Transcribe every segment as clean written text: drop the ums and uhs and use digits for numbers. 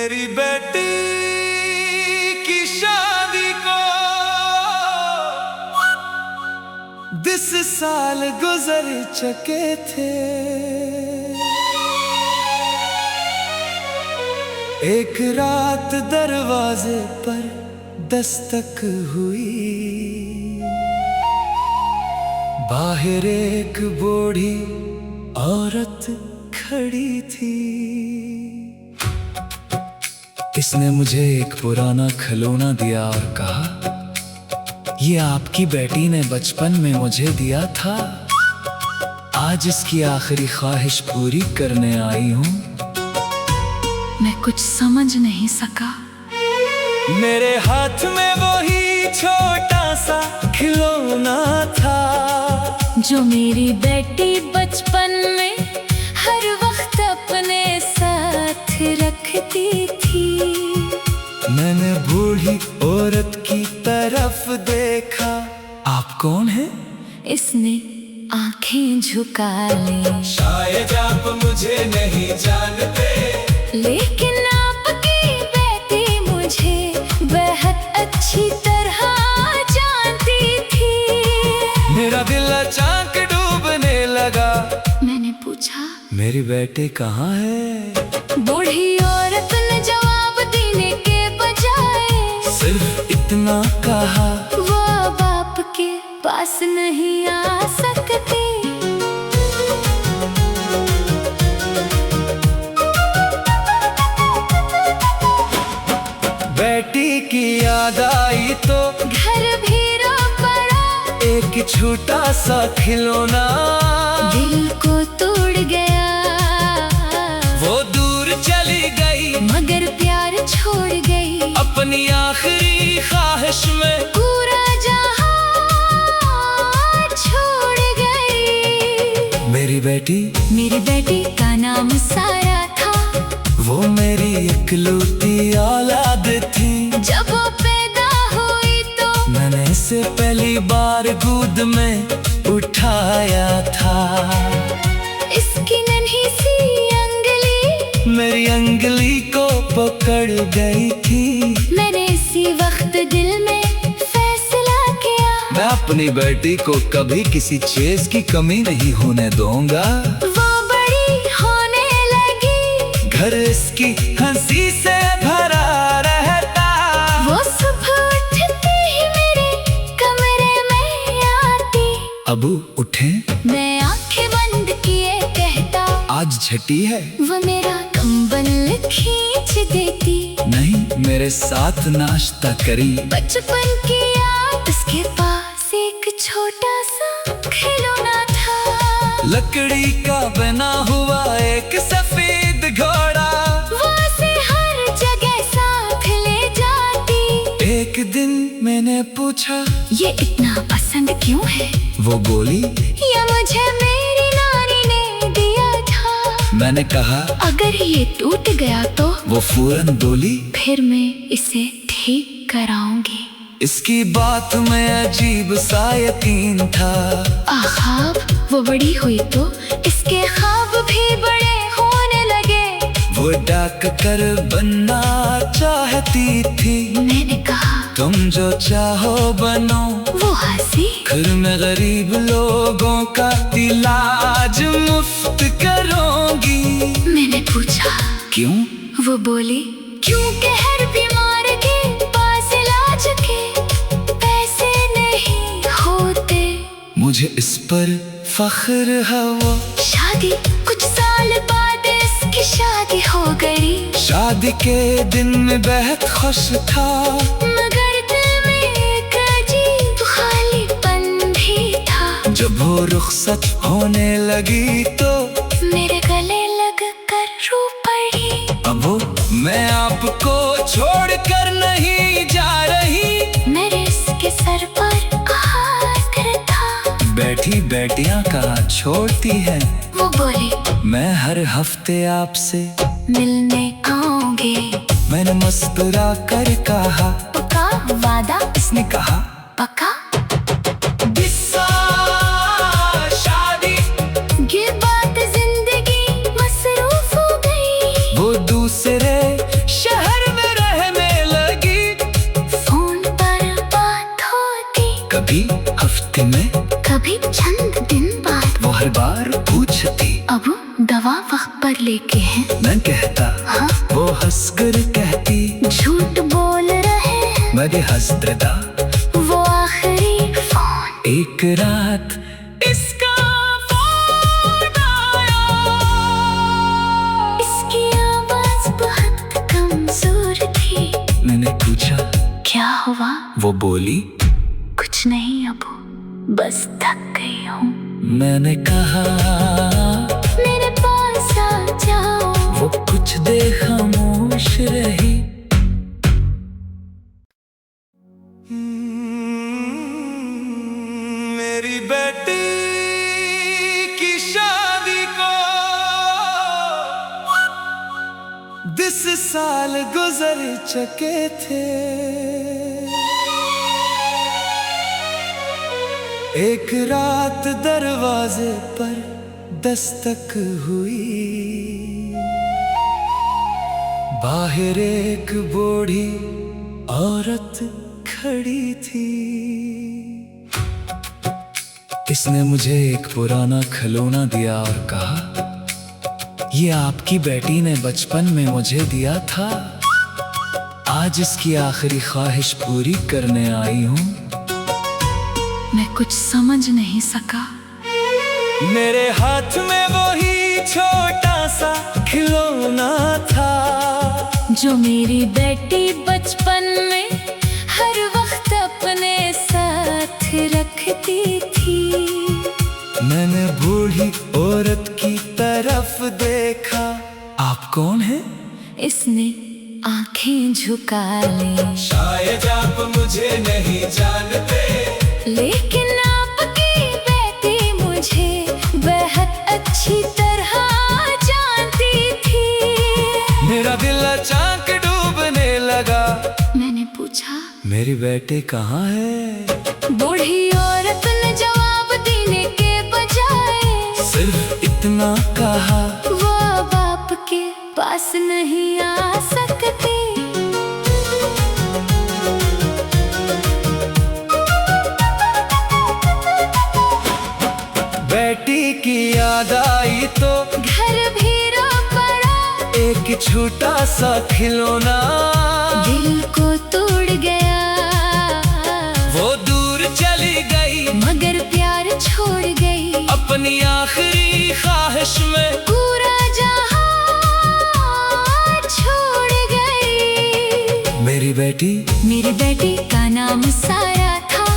मेरी बेटी की शादी को 10 साल गुजर चुके थे। एक रात दरवाजे पर दस्तक हुई, बाहर एक बूढ़ी औरत खड़ी थी। इसने मुझे एक पुराना खिलौना दिया और कहा, ये आपकी बेटी ने बचपन में मुझे दिया था। आज इसकी आखिरी ख्वाहिश पूरी करने आई हूँ। मैं कुछ समझ नहीं सका। मेरे हाथ में वही छोटा सा खिलौना था, जो मेरी बेटी बचपन में हर वक्त अपने साथ रखती थी। मैंने बूढ़ी औरत की तरफ देखा। आप कौन हैं? इसने आंखें झुका ली। शायद आप मुझे नहीं जानते, लेकिन आपकी बेटी मुझे बेहद अच्छी तरह जानती थी। मेरा दिल अचानक डूबने लगा। मैंने पूछा, मेरी बेटी कहाँ है? बूढ़ी औरत ने जवाब देने के बजाय सिर्फ इतना कहा, वो बाप के पास नहीं आ सकती। बेटी की याद आई तो घर भी रो पड़ा, एक छोटा सा खिलौना दिल को तोड़ गया। वो दूर चली गई, मगर प्यार छोड़ गई। अपनी आखिरी ख्वाहिश में पूरा जहां छोड़ गई। मेरी बेटी का नाम सारा था। वो मेरी इकलौती औलाद थी। जब वो पैदा हुई तो मैंने इसे पहली बार गोद में उठाया था। इसकी नन्ही सी अंगली मेरी अंगली को पकड़ गई थी। मैंने इसी वक्त दिल में फैसला किया, मैं अपनी बेटी को कभी किसी चीज की कमी नहीं होने दूंगा। वो बड़ी होने लगी, घर इसकी हंसी से भरा रहता। वो सुबह उठते ही मेरे कमरे में आती। अबू उठे, मैं आंखें बंद किए कहता, आज छठी है। वो मेरा कंबल खींच देती। नहीं, मेरे साथ नाश्ता करी। बचपन की याद, उसके पास एक छोटा सा खिलौना था। लकड़ी का बना हुआ एक सफेद घोड़ा, वो उसे हर जगह साथ ले जाती। एक दिन मैंने पूछा, ये इतना पसंद क्यों है? वो बोली, ये मुझे मेरी नानी ने दिया था। मैंने कहा, अगर ये टूट गया तो? वो फौरन बोली, फिर मैं इसे ठीक कराऊंगी। इसकी बात में अजीब सा यकीन था। ख्वाब, वो बड़ी हुई तो इसके ख्वाब भी बड़े होने लगे। वो डॉक्टर बनना चाहती थी। मैंने कहा, तुम जो चाहो बनो। वो हंसी, फिर मैं गरीब लोगों का इलाज मुफ्त करूंगी। मैंने पूछा, क्यों? वो बोली, क्योंकि हर बीमार के पास इलाज के पैसे नहीं होते। मुझे इस पर फख्र है। वो शादी, कुछ साल बाद इसकी शादी हो गई। शादी के दिन में बेहद खुश था, मगर दिल में एक अजीब खालीपन भी था। जब वो रुखसत होने लगी तो मेरे गले लग कर रो पड़ी। अब वो मैं आपको छोड़कर नहीं जा रही। मेरे इसके सर पर हाथ था। बैठी बेटियां कहाँ छोड़ती हैं। वो बोली, मैं हर हफ्ते आपसे मिलने आऊंगी। मैंने मुस्कुरा कर कहा, पक्का वादा? इसने कहा, पक्का। शादी। ये बात जिंदगी मसरूफ हो गई। वो दूसरे शहर दवा वक्त पर लेके हैं। मैं कहता हाँ? वो हंसकर कहती झूठ बोल रहे हैं। मगे हंसता वो आखिरी फोन। एक रात इसका फोन आया। इसकी आवाज बहुत कमजोर थी। मैंने पूछा क्या हुआ? वो बोली कुछ नहीं अबू, बस थक गई हूँ। मैंने कहा मेरे पास आ जाओ। वो कुछ देर खामोश रही। मेरी बेटी की शादी को 10 साल गुजर चुके थे। एक रात दरवाजे पर दस्तक हुई। बाहर एक बूढ़ी औरत खड़ी थी। इसने मुझे एक पुराना खिलौना दिया और कहा, ये आपकी बेटी ने बचपन में मुझे दिया था। आज इसकी आखिरी ख्वाहिश पूरी करने आई हूँ। मैं कुछ समझ नहीं सका। मेरे हाथ में वही छोटा सा खिलौना था जो मेरी बेटी बचपन में हर वक्त अपने साथ रखती थी। मैंने बूढ़ी औरत की तरफ देखा। आप कौन हैं? इसने आंखें झुका ली। शायद आप मुझे नहीं जानते, लेकिन आपकी बेटी मुझे बेहद अच्छी तरह जानती थी। मेरा दिल अचानक डूबने लगा। मैंने पूछा, मेरी बेटी कहाँ है? बूढ़ी औरत ने जवाब देने के बजाय सिर्फ इतना कहा, वो बाप के पास नहीं आ सकती। बेटी की याद आई तो घर भी रो पड़ा। एक छोटा सा खिलौना दिल को तोड़ गया। वो दूर चली गई मगर प्यार छोड़ गई। अपनी आखिरी ख्वाहिश में पूरा जहां छोड़ गई। मेरी बेटी का नाम सारा था।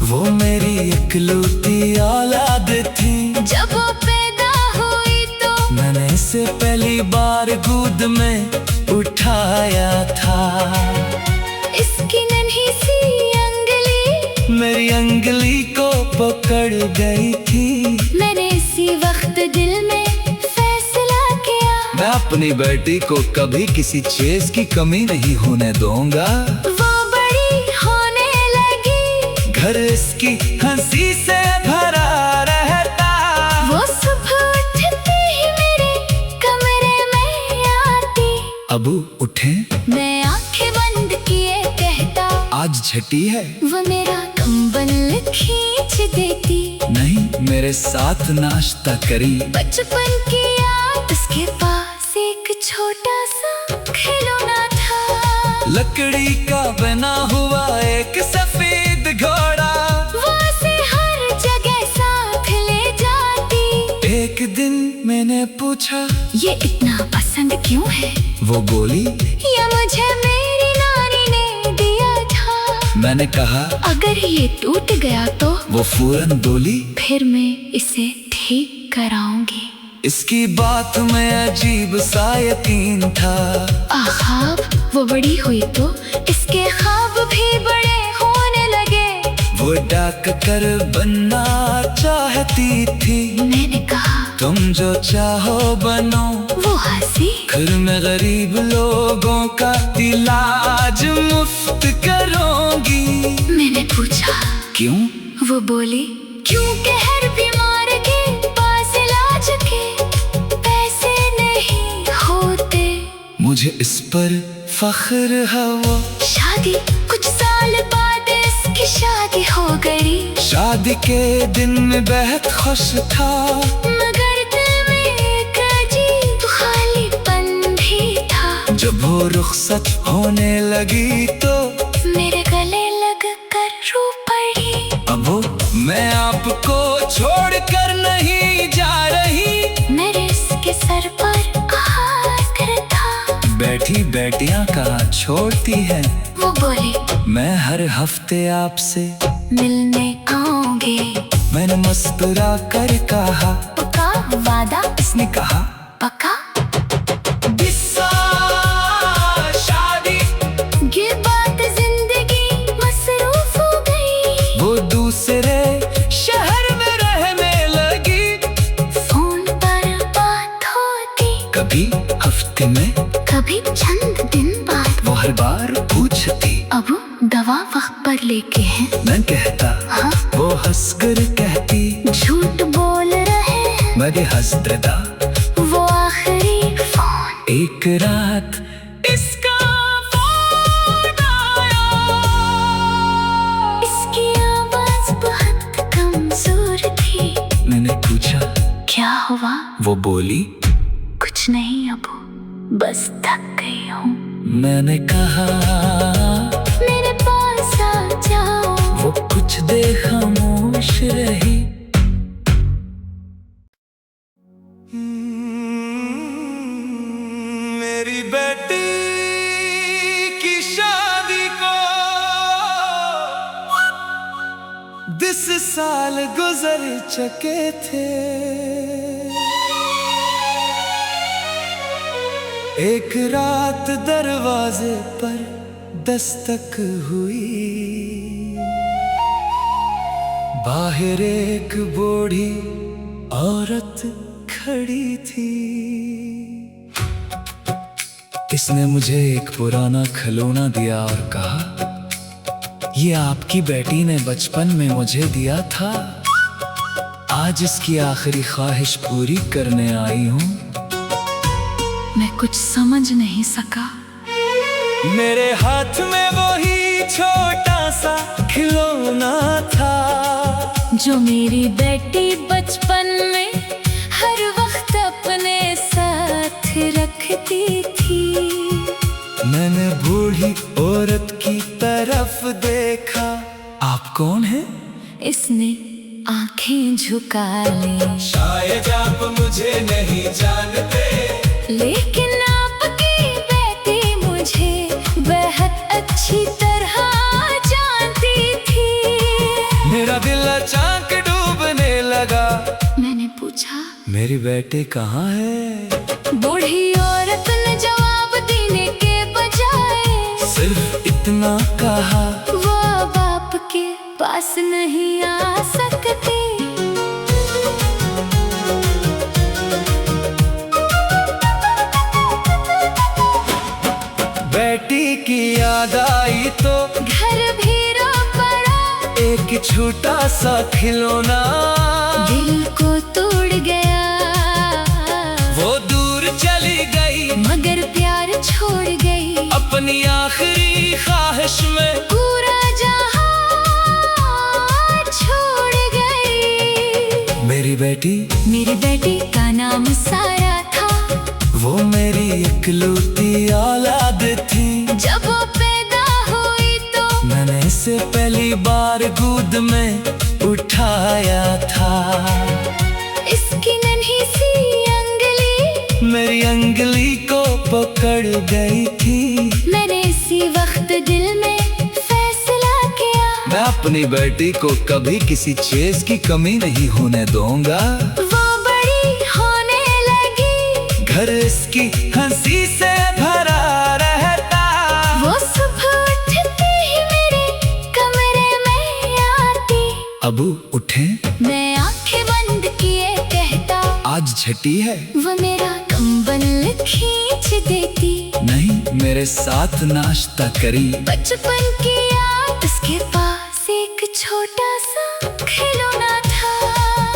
वो मेरी इकलौती औलाद थी। जब वो पैदा हुई तो मैंने इसे पहली बार गोद में उठाया था। इसकी नन्ही सी अंगली मेरी अंगली को पकड़ गई थी। मैंने इसी वक्त दिल में फैसला किया, मैं अपनी बेटी को कभी किसी चीज की कमी नहीं होने दूंगा। वो बड़ी होने लगी। घर इसकी हंसी से भरा रहता। वो सुबह उठते ही मेरे कमरे में आती। अबू उठे। मैं आंखें बंद किए कहता, आज छठी है। वो मेरा कंबल खींच देती। नहीं, मेरे साथ नाश्ता करी। बचपन की याद, उसके पास एक छोटा सा खिलौना था। लकड़ी का बना हुआ एक सफेद घोड़ा। वो उसे हर जगह साथ ले जाती। एक दिन मैंने पूछा, ये इतना पसंद क्यों है? वो बोली, ये मुझे मेरी नानी ने दिया था। मैंने कहा, अगर ये टूट गया तो? वो फौरन बोली, फिर मैं इसे ठीक कराऊंगी। इसकी बात में अजीब सा यकीन था। ख्वाब, वो बड़ी हुई तो इसके ख्वाब भी बड़े होने लगे। वो डॉक्टर बनना चाहती थी। मैंने कहा, तुम जो चाहो बनो। वो हंसी। फिर मैं गरीब लोगों का इलाज मुफ्त करूंगी। मैंने पूछा, क्यों? वो बोली, क्योंकि हर बीमार के पास इलाज के पैसे नहीं होते। मुझे इस पर फख्र है। वो शादी, कुछ साल बाद इसकी शादी हो गई। शादी के दिन में बेहद खुश था। मगर दिल में एक रुखसत होने लगी तो मेरे गले लग कर रो पड़ी। अब वो मैं आपको छोड़कर नहीं जा रही, मेरे इसके सर पर आकर था। बैठी बैठियां कहाँ छोड़ती है, वो बोली मैं हर हफ्ते आपसे मिलने आऊंगी। मैंने मुस्कुरा कर कहा, पक्का वादा? इसने कहा पक्का। किस्सा शादी, ये बात जिंदगी मसरूफ हो गई। वो दूसरे शहर में रहने लगी। फोन पर बात होती, कभी हफ्ते में, कभी चंद दिन बाद। वो हर बार पूछती, अब दवा वक्त पर लेके हैं? मैं कहता हाँ? वो हंसकर कहती झूठ बोल रहे हैं। मैं हंसता। वो आखिरी फोन। एक रात इसका फोन आया, इसकी आवाज बहुत कमजोर थी। मैंने पूछा क्या हुआ? वो बोली कुछ नहीं अबू, बस थक गई हूँ। मैंने कहा मेरे पास आ जाओ। वो कुछ देर खामोश रही। मेरी बेटी की शादी को 10 साल गुजर चुके थे। एक रात दरवाजे पर दस्तक हुई, बाहर एक बूढ़ी औरत खड़ी थी। इसने मुझे एक पुराना खिलौना दिया और कहा, ये आपकी बेटी ने बचपन में मुझे दिया था। आज इसकी आखिरी ख्वाहिश पूरी करने आई हूँ। मैं कुछ समझ नहीं सका। मेरे हाथ में वही छोटा सा खिलौना था, जो मेरी बेटी बचपन में हर वक्त अपने साथ रखती थी। मैंने बूढ़ी औरत की तरफ देखा। आप कौन हैं? इसने आंखें झुका ली। शायद आप मुझे नहीं जानते, लेकिन आपकी बेटी मुझे बेहद अच्छी तरह जानती थी। मेरा दिल अचानक डूबने लगा। मैंने पूछा मेरी बेटी कहाँ है? बूढ़ी औरत ने जवाब देने के बजाय सिर्फ इतना कहा, वो बाप के पास नहीं आ सकती। बेटी की याद आई तो घर भी रो पड़ा। एक छोटा सा खिलौना दिल को तोड़ गया। वो दूर चली गई, मगर प्यार छोड़ गई। अपनी आखिरी ख्वाहिश में पूरा जहां छोड़ गई। मेरी बेटी का नाम सारा था। वो मेरी इकलौती औलाद थी। जब वो पैदा हुई तो मैंने इसे पहली बार गोद में उठाया था। इसकी नन्ही सी अंगली मेरी अंगली को पकड़ गई थी। मैंने इसी वक्त दिल में फैसला किया, मैं अपनी बेटी को कभी किसी चीज की कमी नहीं होने दूंगा। वो बड़ी होने लगी। घर इसकी हंसी से भरा रहता। वो सुबह उठते ही मेरे कमरे में आती। अबू उठे, मैं आंखें बंद किए कहता, आज छठी है। वो मेरा कंबल खींच देती। नहीं, मेरे साथ नाश्ता करी। बचपन की याद, उसके पास एक छोटा सा खिलौना था।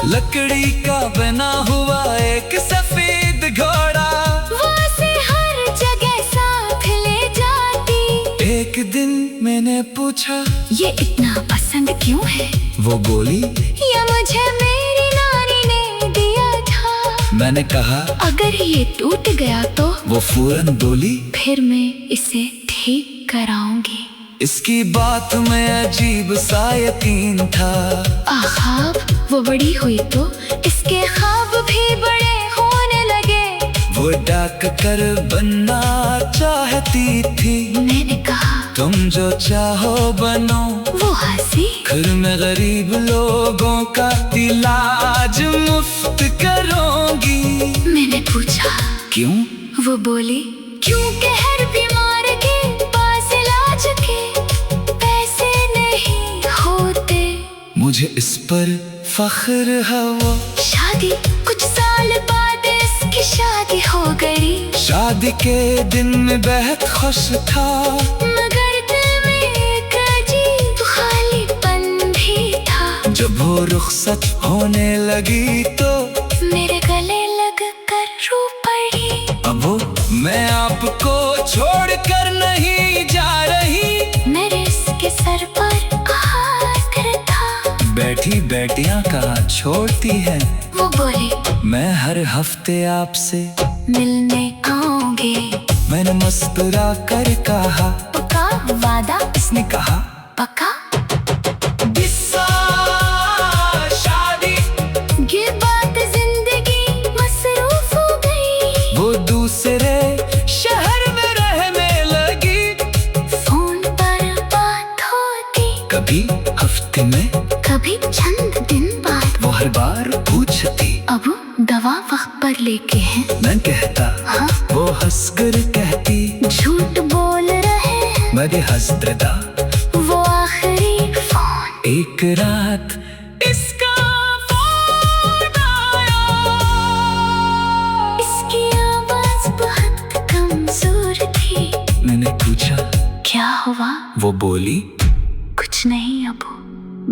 लकड़ी का बना हुआ एक सफेद घोड़ा। वो उसे हर जगह साथ ले जाती। एक दिन मैंने पूछा, ये इतना पसंद क्यों है? वो बोली, ये मुझे मेरी नानी ने दिया था। मैंने कहा अगर ये टूट गया तो वो फौरन बोली फिर मैं इसे ठीक कराऊंगी। इसकी बात में अजीब सा यकीन था। ख्वाब वो बड़ी हुई तो इसके ख्वाब भी बड़े होने लगे। वो डाक कर बनना चाहती थी। मैंने कहा तुम जो चाहो बनो। वो हंसी घर में गरीब लोगों का इलाज मुफ्त करूंगी। मैंने पूछा क्यों? वो बोली क्योंकि हर बीमार के पास इलाज के पैसे नहीं होते। मुझे इस पर फख्र है। वो शादी कुछ साल बाद इसकी शादी हो गई। शादी के दिन में बेहद खुश था, मगर दिल में एक अजीब खालीपन भी था। जब वो रुखसत होने लगी तो मेरे गले लग कर रो पड़ी। अब वो मैं आपको छोड़कर नहीं जा रही। मेरे इसके सर पर आकर था। बैठी बैठियां कहाँ छोड़ती है। वो बोली मैं हर हफ्ते आपसे मिलने आऊंगी। मैंने मुस्कुरा कर कहा पक्का वादा? इसने कहा पक्का। शादी ये बात जिंदगी मसरूफ हो गई। वो दूसरे शहर में रहने लगी। फोन पर बात होती कभी हफ्ते में, कभी चंद दिन बाद। वो हर बार पूछती अब दवा वक्त पर लेके हैं? मैं कहता हाँ? वो हंसकर कहती झूठ बोल रहे हैं। मगर हंसता। वो आखिरी फोन। एक रात इसका फोन आया। इसकी आवाज बहुत कमजोर थी। मैंने पूछा क्या हुआ? वो बोली कुछ नहीं अबू,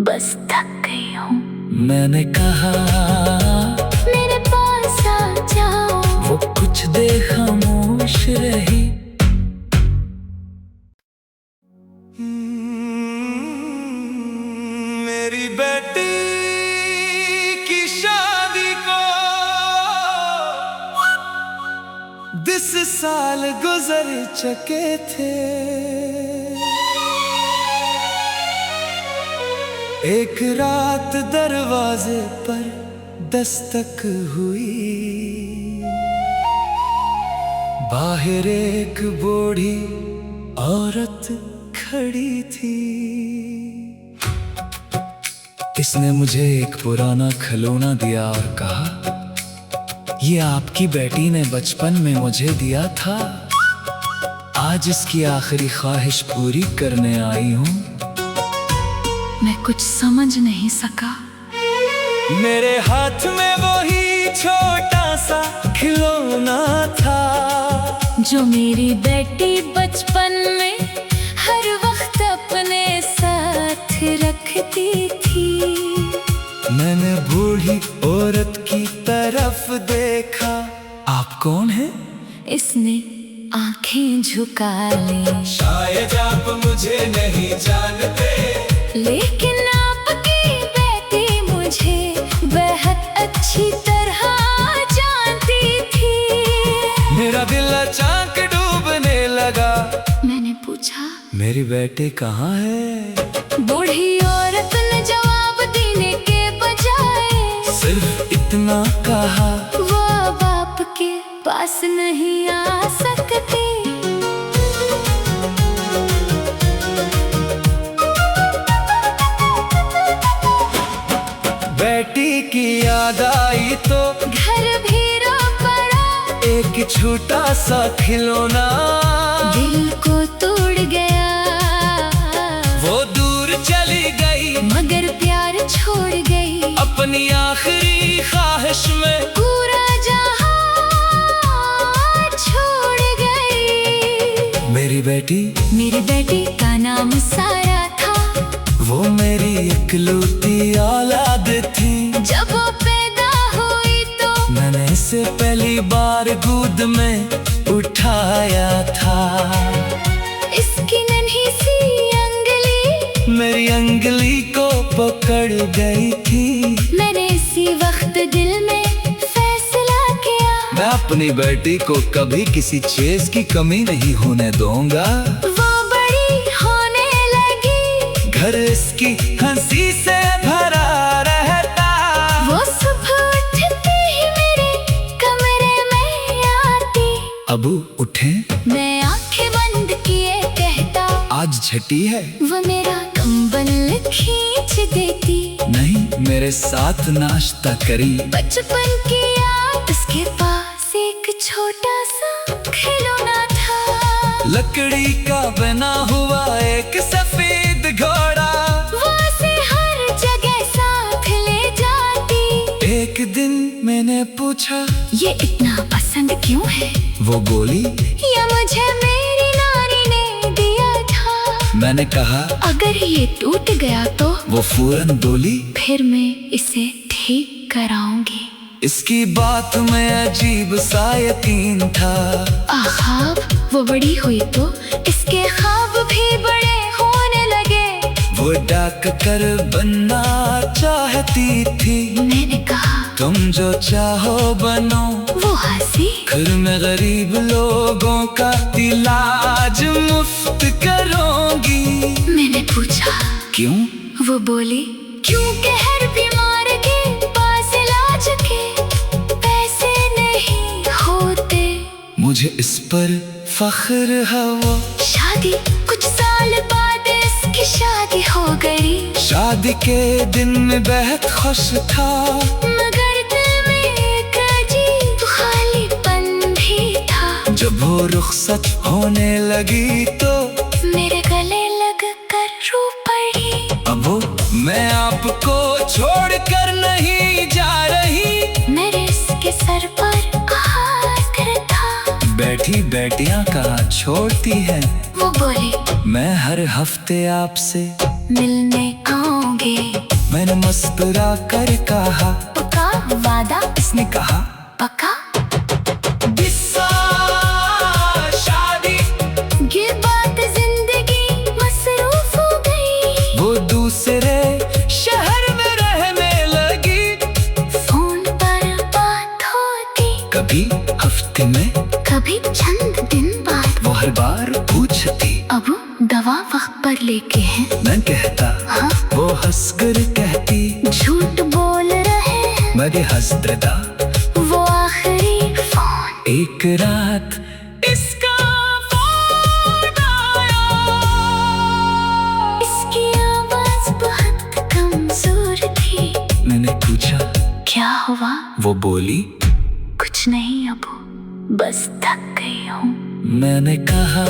बस थक गई हूँ। मैंने कहा मेरे पास आ जाओ। वो कुछ देर खामोश रही। मेरी बेटी की शादी को 10 साल गुजर चुके थे। एक रात दरवाजे पर दस्तक हुई। बाहर एक बूढ़ी औरत खड़ी थी। इसने मुझे एक पुराना खिलौना दिया और कहा ये आपकी बेटी ने बचपन में मुझे दिया था। आज इसकी आखिरी ख्वाहिश पूरी करने आई हूँ। मैं कुछ समझ नहीं सका। मेरे हाथ में वही छोटा सा खिलौना था जो मेरी बेटी बचपन में हर वक्त अपने साथ रखती थी। मैंने बूढ़ी औरत की तरफ देखा। आप कौन हैं? इसने आंखें झुका ली। शायद आप मुझे नहीं जानते, लेकिन आपकी बेटी मुझे बेहद अच्छी तरह जानती थी। मेरा दिल अचानक डूबने लगा। मैंने पूछा मेरी बेटी कहाँ है? बूढ़ी औरत ने जवाब देने के बजाय सिर्फ इतना कहा वो अब आपके पास नहीं आ सकती। बेटी की याद आई तो घर भी रो पड़ा। एक छोटा सा खिलौना दिल को तोड़ गया। वो दूर चली गई मगर प्यार छोड़ गई। अपनी आखिरी ख्वाहिश में पूरा जहां छोड़ गई। मेरी बेटी का नाम सारा था। वो मेरी इकलौती औलाद थी। जब वो पैदा हुई तो मैंने इसे पहली बार गोद में उठाया था। इसकी नन्ही सी अंगली मेरी अंगली को पकड़ गई थी। मैंने इसी वक्त दिल में फैसला मैं अपनी बेटी को कभी किसी चीज की कमी नहीं होने दूंगा। वो बड़ी होने लगी, घर इसकी हंसी से भरा रहता। वो सुबह उठते ही मेरे कमरे में आती। अबू उठे, मैं आंखें बंद किए कहता, आज छठी है। वो मेरा कंबल खींच देती। नहीं, मेरे साथ नाश्ता करी। बचपन की याद, उसके पास एक छोटा सा खिलौना था। लकड़ी का बना हुआ एक सफेद घोड़ा, वो उसे हर जगह साथ ले जाती। एक दिन मैंने पूछा, ये इतना पसंद क्यों है? वो बोली, ये मुझे मेरी नानी ने दिया था। मैंने कहा, अगर ये टूट गया तो? वो फौरन बोली, फिर मैं इसे ठीक कराऊंगी। इसकी बात में अजीब सा यकीन था। ख्वाब, वो बड़ी हुई तो इसके ख्वाब भी बड़े होने लगे। वो डॉक्टर बनना चाहती थी। मैंने कहा, तुम जो चाहो बनो। वो हंसी, फिर मैं गरीब लोगों का इलाज मुफ्त करूंगी। मैंने पूछा, क्यों? वो बोली, क्योंकि हर बीमार के पास इलाज के पैसे नहीं होते। मुझे इस पर फख्र है। वो शादी, कुछ साल बाद इसकी शादी हो गई। शादी के दिन में बेहद खुश था, मगर दिल में एक अजीब खालीपन भी था। जब वो रुखसत होने लगी तो मेरे गले लग कर रो पड़ी। अब वो, मैं आपको छोड़कर नहीं जा रही। मेरे इसके सर पर हाथ था। बैठी बेटियां कहाँ छोड़ती है। वो बोली, मैं हर हफ्ते आपसे मिलने आऊंगी। मैंने मुस्कुरा कर कहा, पक्का वादा? इसने कहा, पक्का। शादी। ये बात जिंदगी मसरूफ हो गई। वो दूसरे शहर में रहने लगी। फोन पर बात होती, कभी हफ्ते में, कभी चंद दिन बाद। वो हर बार पूछती, अब दवा वक्त पर लेके हैं? मैं कहता, हाँ। वो हंसकर कहती, झूठ बोल रहे हैं। मैं हंसता। वो आखिरी फोन। एक रात इसका फोन आया। इसकी आवाज बहुत कमजोर थी। मैंने पूछा, क्या हुआ? वो बोली, कुछ नहीं अबू, बस थक गई हूँ। मैंने कहा,